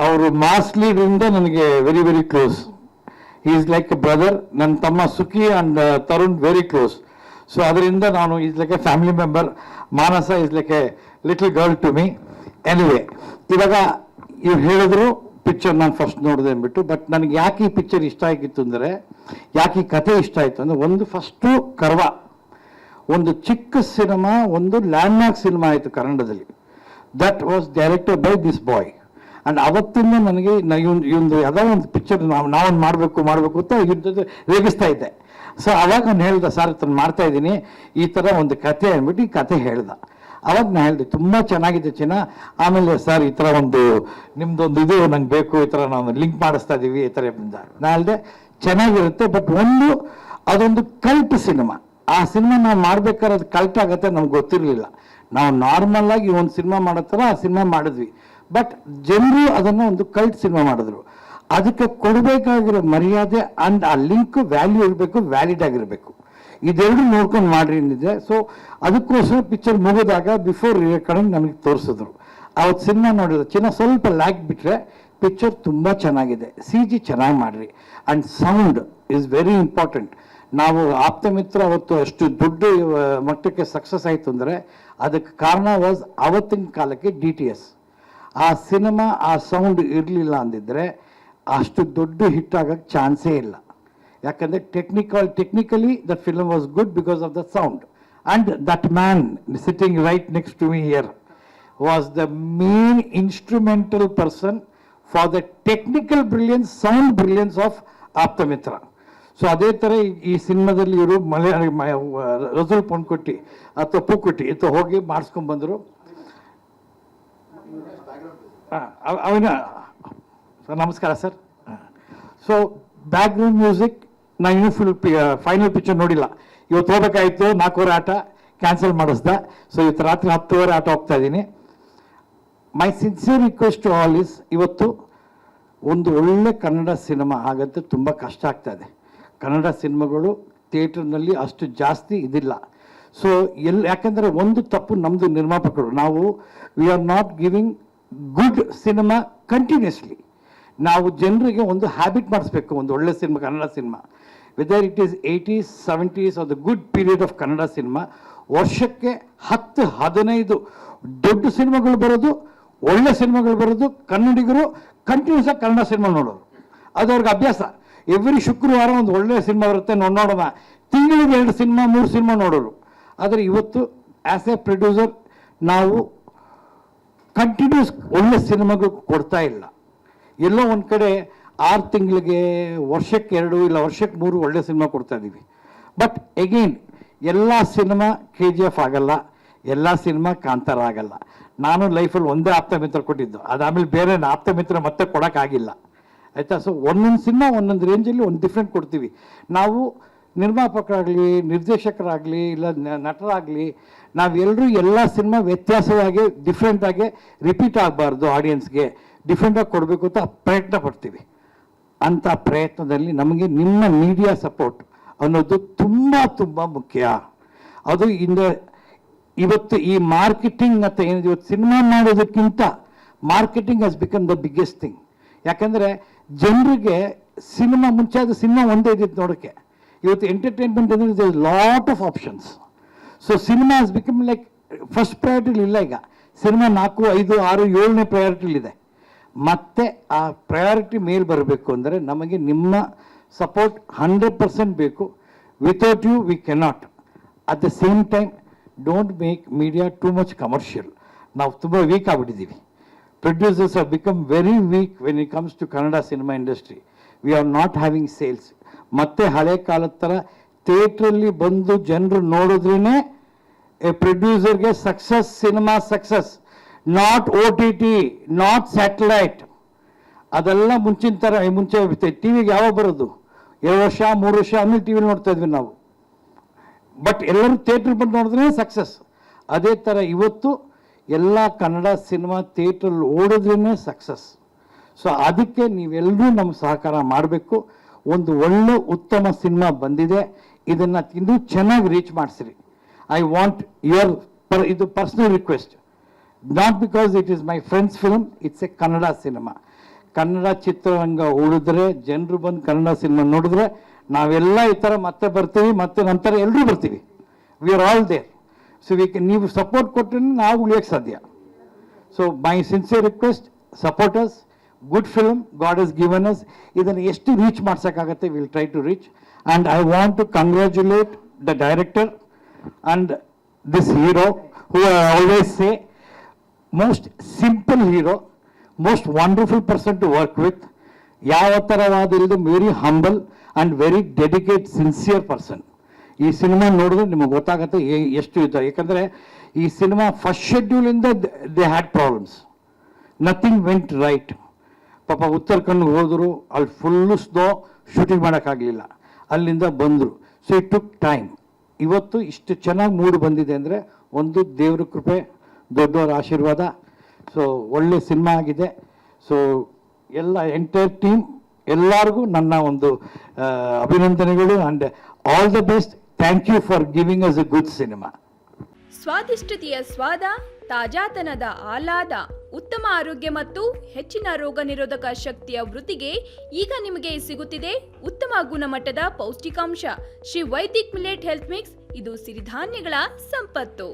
ಅವರು ಮಾಸ್ ಲೀಡ್ರಿಂದ ನನಗೆ very very close. He is like a brother. ನನ್ನ ತಮ್ಮ Sukhi and Tarun very close. So ಅದರಿಂದ ನಾನು is like a family member. Manasa is like a little girl to me. Anyway, ಇವಾಗ ಇವ್ರು ಹೇಳಿದ್ರು ಪಿಕ್ಚರ್ ನಾನು ಫಸ್ಟ್ ನೋಡಿದೆ ಅಂದ್ಬಿಟ್ಟು. ಬಟ್ ನನಗೆ ಯಾಕೆ ಈ ಪಿಕ್ಚರ್ ಇಷ್ಟ ಆಗಿತ್ತು ಅಂದರೆ, ಯಾಕೆ ಈ ಕಥೆ ಇಷ್ಟ ಆಯಿತು ಅಂದರೆ, ಒಂದು ಫಸ್ಟು ಕರ್ವ ಒಂದು ಚಿಕ್ಕ ಸಿನಿಮಾ, ಒಂದು ಲ್ಯಾಂಡ್ಮಾರ್ಕ್ ಸಿನಿಮಾ ಆಯಿತು ಕನ್ನಡದಲ್ಲಿ. That was directed by this boy. And ಅವತ್ತಿಂದ ನನಗೆ ಇವಂದು ಯಾವುದೋ ಒಂದು ಪಿಕ್ಚರ್ ನಾವೊಂದು ಮಾಡಬೇಕು ಅಂತ ಇದ್ರ ರೇಗಿಸ್ತಾ ಇದ್ದೆ. ಸೊ ಅವಾಗ ನಾನು ಹೇಳ್ದೆ, ಸರ್ ಇದನ್ನು ಮಾಡ್ತಾ ಇದ್ದೀನಿ, ಈ ಥರ ಒಂದು ಕತೆ ಅಂದ್ಬಿಟ್ಟು ಈ ಕತೆ ಹೇಳ್ದೆ. ಅವಾಗ ನಾನು ಹೇಳಿದೆ ತುಂಬ ಚೆನ್ನಾಗಿದೆ ಚಿನ್ನ. ಆಮೇಲೆ ಸರ್ ಈ ಥರ ಒಂದು ನಿಮ್ದೊಂದು ಇದು ನಂಗೆ ಬೇಕು, ಈ ಥರ ನಾವು ಲಿಂಕ್ ಮಾಡಿಸ್ತಾ ಇದ್ದೀವಿ ಈ ಥರ. ನಾನು ಹೇಳಿದೆ ಚೆನ್ನಾಗಿರುತ್ತೆ, ಬಟ್ ಅದೊಂದು ಕಲ್ಟ್ ಸಿನಿಮಾ. ಆ ಸಿನಿಮಾ ನಾವು ಮಾಡ್ಬೇಕಾದ್ರೆ ಅದು ಕಲ್ಟ್ ಆಗುತ್ತೆ ನಮ್ಗೆ ಗೊತ್ತಿರಲಿಲ್ಲ. ನಾವು ನಾರ್ಮಲ್ ಆಗಿ ಒಂದು ಸಿನಿಮಾ ಮಾಡೋ ಥರ ಆ ಸಿನಿಮಾ ಮಾಡಿದ್ವಿ. ಬಟ್ ಜನರು ಅದನ್ನು ಒಂದು ಕಲ್ಟ್ ಸಿನಿಮಾ ಮಾಡಿದ್ರು. ಅದಕ್ಕೆ ಕೊಡಬೇಕಾಗಿರೋ ಮರ್ಯಾದೆ ಅಂಡ್ ಆ ಲಿಂಕ್ ವ್ಯಾಲ್ಯೂ ಇರಬೇಕು, ವ್ಯಾಲಿಡ್ ಆಗಿರಬೇಕು. ಇದೆರಡು ನೋಡ್ಕೊಂಡು ಮಾಡ್ರಿ ಅಂದಿದೆ. ಸೊ ಅದಕ್ಕೋಸ್ಕರ ಪಿಕ್ಚರ್ ಮುಗಿದಾಗ ಬಿಫೋರ್ ರೆಕಾರ್ಡಿಂಗ್ ನನಗೆ ತೋರಿಸಿದ್ರು. ಅವತ್ತು ಸಿನಿಮಾ ನೋಡಿದ್ರು. ಸ್ವಲ್ಪ ಲ್ಯಾಕ್ ಬಿಟ್ಟರೆ ಪಿಕ್ಚರ್ ತುಂಬ ಚೆನ್ನಾಗಿದೆ. CG ಚೆನ್ನಾಗಿ ಮಾಡ್ರಿ. And sound is very important. ನಾವು ಆಪ್ತಮಿತ್ರ ಅವತ್ತು ಅಷ್ಟು ದೊಡ್ಡ ಮಟ್ಟಕ್ಕೆ ಸಕ್ಸಸ್ ಆಯಿತು ಅಂದರೆ ಅದಕ್ಕೆ ಕಾರಣ ವಾಸ್ ಅವತ್ತಿನ ಕಾಲಕ್ಕೆ DTS. ಆ ಸಿನಿಮಾ ಆ ಸೌಂಡ್ ಇರಲಿಲ್ಲ ಅಂದಿದ್ರೆ ಅಷ್ಟು ದೊಡ್ಡ ಹಿಟ್ ಆಗೋಕ್ಕೆ ಚಾನ್ಸೇ ಇಲ್ಲ. ಯಾಕಂದರೆ technically that film was good because of the sound. And that man sitting right next to me here was the main instrumental person for the technical brilliance, sound brilliance of Apthamitra. So ಅದೇ ಥರ ಈ ಸಿನಿಮಾದಲ್ಲಿ ಇವರು ರಸೂಲ್ ಪೊನ್ಕೊಟ್ಟಿ ಅಥವಾ ಪೂಕೊಟ್ಟಿ ಅಥವಾ ಹೋಗಿ ಮಾಡಿಸ್ಕೊಂಡ್ಬಂದರು. ಅವನ sir ನಮಸ್ಕಾರ ಸರ್. ಸೊ ಬ್ಯಾಕ್ಗ್ರೌಂಡ್ ಮ್ಯೂಸಿಕ್ ನಾನು ಇನ್ನೂ ಫೈನಲ್ ಪಿಕ್ಚರ್ ನೋಡಿಲ್ಲ. ಇವತ್ತು ಹೋಗ್ಬೇಕಾಯಿತು, 4:15 ಆಟ ಕ್ಯಾನ್ಸಲ್ ಮಾಡಿಸ್ದೆ. ಸೊ ಇವತ್ತು ರಾತ್ರಿ 10:30 ಆಟ ಹೋಗ್ತಾ ಇದ್ದೀನಿ. My sincere request to all is, ಇವತ್ತು ಒಂದು ಒಳ್ಳೆ ಕನ್ನಡ ಸಿನಿಮಾ ಆಗಂತೂ ತುಂಬ ಕಷ್ಟ ಆಗ್ತಾ ಇದೆ. ಕನ್ನಡ ಸಿನಿಮಾಗಳು ಥಿಯೇಟರ್ನಲ್ಲಿ ಅಷ್ಟು ಜಾಸ್ತಿ ಇದಿಲ್ಲ. ಸೊ ಯಾಕಂದರೆ ಒಂದು ತಪ್ಪು ನಮ್ಮದು ನಿರ್ಮಾಪಕರು, ನಾವು we are not giving good cinema continuously. ನಾವು ಜನರಿಗೆ ಒಂದು ಹ್ಯಾಬಿಟ್ ಮಾಡಿಸ್ಬೇಕು. ಒಂದು ಒಳ್ಳೆ cinema, Kannada cinema, whether it is 80s 70s are the good period of Kannada cinema. ವರ್ಷಕ್ಕೆ 10-15 ದೊಡ್ಡ ಸಿನಿಮಾಗಳು ಬರೋದು, ಒಳ್ಳೆ ಸಿನಿಮಾಗಳು ಬರೋದು. ಕನ್ನಡಿಗರು ಕಂಟಿನ್ಯೂಸ್ ಆಗಿ ಕನ್ನಡ ಸಿನಿಮಾ ನೋಡೋದು, ಅದು ಅವ್ರಿಗೆ ಅಭ್ಯಾಸ. ಎವ್ರಿ ಶುಕ್ರವಾರ ಒಂದು ಒಳ್ಳೆಯ ಸಿನಿಮಾ ಬರುತ್ತೆ, ನೋಡೋಣ. ತಿಂಗಳಿಗೆ 2 ಸಿನಿಮಾ 3 ಸಿನಿಮಾ ನೋಡೋರು. ಆದರೆ ಇವತ್ತು ಆ್ಯಸ್ ಎ ಪ್ರೊಡ್ಯೂಸರ್ ನಾವು ಕಂಟಿನ್ಯೂಸ್ ಒಳ್ಳೆ ಸಿನಿಮಾಗಳು ಕೊಡ್ತಾ ಇಲ್ಲ. ಎಲ್ಲೋ ಒಂದು ಕಡೆ 6 ತಿಂಗಳಿಗೆ, ವರ್ಷಕ್ಕೆ 2 ಇಲ್ಲ ವರ್ಷಕ್ಕೆ 3 ಒಳ್ಳೆ ಸಿನಿಮಾ ಕೊಡ್ತಾ ಇದ್ದೀವಿ. ಬಟ್ ಎಗೇನ್ ಎಲ್ಲ ಸಿನಿಮಾ KGF ಆಗಲ್ಲ, ಎಲ್ಲ ಸಿನಿಮಾ ಕಾಂತಾರ ಆಗಲ್ಲ. ನಾನು ಲೈಫಲ್ಲಿ ಒಂದೇ ಆಪ್ತಮಿತ್ರ ಕೊಟ್ಟಿದ್ದು, ಅದಾದಮೇಲೆ ಬೇರೆ ಆಪ್ತಮಿತ್ರ ಮತ್ತೆ ಕೊಡೋಕ್ಕಾಗಿಲ್ಲ. ಆಯಿತಾ? ಸೊ ಒಂದೊಂದು ಸಿನಿಮಾ ಒಂದೊಂದು ರೇಂಜಲ್ಲಿ ಒಂದು ಡಿಫ್ರೆಂಟ್ ಕೊಡ್ತೀವಿ. ನಾವು ನಿರ್ಮಾಪಕರಾಗಲಿ, ನಿರ್ದೇಶಕರಾಗಲಿ, ಇಲ್ಲ ನಟರಾಗಲಿ, ನಾವೆಲ್ಲರೂ ಎಲ್ಲ ಸಿನಿಮಾ ವ್ಯತ್ಯಾಸವಾಗಿ ಡಿಫ್ರೆಂಟಾಗಿ ರಿಪೀಟ್ ಆಗಬಾರ್ದು, ಆಡಿಯನ್ಸ್ಗೆ ಡಿಫ್ರೆಂಟಾಗಿ ಕೊಡಬೇಕು ಅಂತ ಪ್ರಯತ್ನ ಪಡ್ತೀವಿ. ಅಂಥ ಪ್ರಯತ್ನದಲ್ಲಿ ನಮಗೆ ನಿಮ್ಮ ಮೀಡಿಯಾ ಸಪೋರ್ಟ್ ಅನ್ನೋದು ತುಂಬ ತುಂಬ ಮುಖ್ಯ. ಅದು ಇವತ್ತು ಈ ಮಾರ್ಕೆಟಿಂಗ್ ಅಂತ ಏನಿದೆ, ಇವತ್ತು ಸಿನಿಮಾ ಮಾಡೋದಕ್ಕಿಂತ marketing has become the biggest thing. ಯಾಕಂದರೆ ಜನರಿಗೆ ಸಿನಿಮಾ ಮುಂಚೆ ಅದು ಸಿನಿಮಾ ಒಂದೇ ಇದ್ದಿತ್ತು ನೋಡೋಕ್ಕೆ. ಇವತ್ತು ಎಂಟರ್ಟೈನ್ಮೆಂಟ್ ಅಂದರೆ lot of options. So cinema has become like first ಪ್ರಯಾರಿಟಿಲಿ ಇಲ್ಲ. ಈಗ ಸಿನಿಮಾ 4, 5, 6, 7ನೇ ಪ್ರಯಾರಿಟಿಲಿದೆ. ಮತ್ತೆ ಆ ಪ್ರಯಾರಿಟಿ ಮೇಲೆ ಬರಬೇಕು ಅಂದರೆ ನಮಗೆ ನಿಮ್ಮ ಸಪೋರ್ಟ್ 100% ಬೇಕು. Without you we cannot. At the same time don't make media too much commercial. ನಾವು ತುಂಬ ವೀಕ್ ಆಗಿಬಿಟ್ಟಿದ್ದೀವಿ. Producers have become very weak when it comes to Kannada cinema industry. We are not having sales. ಮತ್ತೆ ಹಳೆ ಕಾಲದ ಥರ ಥಿಯೇಟ್ರಲ್ಲಿ ಬಂದು ಜನರು ನೋಡಿದ್ರೇ ಎ ಪ್ರೊಡ್ಯೂಸರ್ಗೆ success, cinema success. Not OTT, not satellite. ಅದೆಲ್ಲ ಮುಂಚಿನ ಥರ. ಮುಂಚೆ ಟಿವಿಗೆ ಯಾವಾಗ ಬರೋದು? 2 ವರ್ಷ 3 ವರ್ಷ ಆಮೇಲೆ ಟಿವಿಲಿ ನೋಡ್ತಾ ಇದ್ವಿ ನಾವು. ಬಟ್ ಎಲ್ಲರೂ ಥಿಯೇಟ್ರಿಗೆ ಬಂದು ನೋಡಿದ್ರೇ ಸಕ್ಸಸ್. ಅದೇ ಥರ ಇವತ್ತು ಎಲ್ಲ ಕನ್ನಡ ಸಿನಿಮಾ ಥಿಯೇಟ್ರಲ್ಲಿ ಓಡಿದ್ರೇ ಸಕ್ಸಸ್. ಸೊ ಅದಕ್ಕೆ ನೀವೆಲ್ಲರೂ ನಮ್ಮ ಸಹಕಾರ ಮಾಡಬೇಕು. ಒಂದು ಒಳ್ಳೆ ಉತ್ತಮ ಸಿನಿಮಾ ಬಂದಿದೆ, ಇದನ್ನು ಇನ್ನೂ ಚೆನ್ನಾಗಿ ರೀಚ್ ಮಾಡಿಸಿರಿ. ಐ ವಾಂಟ್ ಇದು personal request, not because it is my friends film, it's A Kannada cinema. Kannada ಚಿತ್ರರಂಗ ಉಳಿದ್ರೆ, ಜನರು ಬಂದು ಕನ್ನಡ ಸಿನಿಮಾ ನೋಡಿದ್ರೆ ನಾವೆಲ್ಲ ಈ ಥರ ಮತ್ತೆ ಬರ್ತೀವಿ, ಮತ್ತೆ ನಂತರ ಎಲ್ಲರೂ ಬರ್ತೀವಿ. We are all there. So ನೀವು ಸಪೋರ್ಟ್ ಕೊಟ್ಟರೆ ನಾವು ಉಳಿಯೋಕ್ಕೆ ಸಾಧ್ಯ. So my sincere request, supporters, good film god is given us. ಇದನ್ನು ಎಷ್ಟು ರೀಚ್ ಮಾಡ್ಸೋಕ್ಕಾಗತ್ತೆ will try to reach. And I want to congratulate the director and this hero who I always say most simple hero, most wonderful person to work with. ಯಾವ ಥರವಾದ ಇಲ್ಲದೆ very humble and very dedicate sincere person. ಈ cinema ನೋಡಿದ್ರೆ ನಿಮಗೆ ಗೊತ್ತಾಗುತ್ತೆ ಎಷ್ಟು ಇದ್ದಾರೆ. ಯಾಕಂದರೆ ಈ ಸಿನಿಮಾ ಫಸ್ಟ್ ಶೆಡ್ಯೂಲಿಂದ they had problems, nothing went right. ಪಾಪ ಉತ್ತರಾಖಂಡ್ಗೆ ಹೋದರು, ಅಲ್ಲಿ ಫುಲ್ಲು ಸ್ನೋ, ಶೂಟಿಂಗ್ ಮಾಡೋಕ್ಕಾಗಲಿಲ್ಲ, ಅಲ್ಲಿಂದ ಬಂದರು. So it took time. ಇವತ್ತು ಇಷ್ಟು ಚೆನ್ನಾಗಿ ಮೂಡ್ ಬಂದಿದೆ ಅಂದರೆ ಒಂದು ದೇವ್ರ ಕೃಪೆ, ದೊಡ್ಡವರ ಆಶೀರ್ವಾದ. ಸೊ ಒಳ್ಳೆ ಸಿನಿಮಾ ಆಗಿದೆ. ಸೊ ಎಲ್ಲ ಎಂಟೈರ್ ಟೀಮ್ ಎಲ್ಲರಿಗೂ ನನ್ನ ಒಂದು ಅಭಿನಂದನೆಗಳು and all the best. Thank you for giving us a good cinema. ಸ್ವಾದಿಷ್ಟತೆಯ ಸ್ವಾದ, ತಾಜಾತನದ ಆಹ್ಲಾದ, ಉತ್ತಮ ಆರೋಗ್ಯ ಮತ್ತು ಹೆಚ್ಚಿನ ರೋಗ ನಿರೋಧಕ ಶಕ್ತಿಯ ವೃದ್ಧಿಗೆ ಈಗ ನಿಮಗೆ ಸಿಗುತ್ತಿದೆ ಉತ್ತಮ ಗುಣಮಟ್ಟದ ಪೌಷ್ಟಿಕಾಂಶ. Shri Vaidik millet health mix. ಇದು ಸಿರಿಧಾನ್ಯಗಳ ಸಂಪತ್ತು.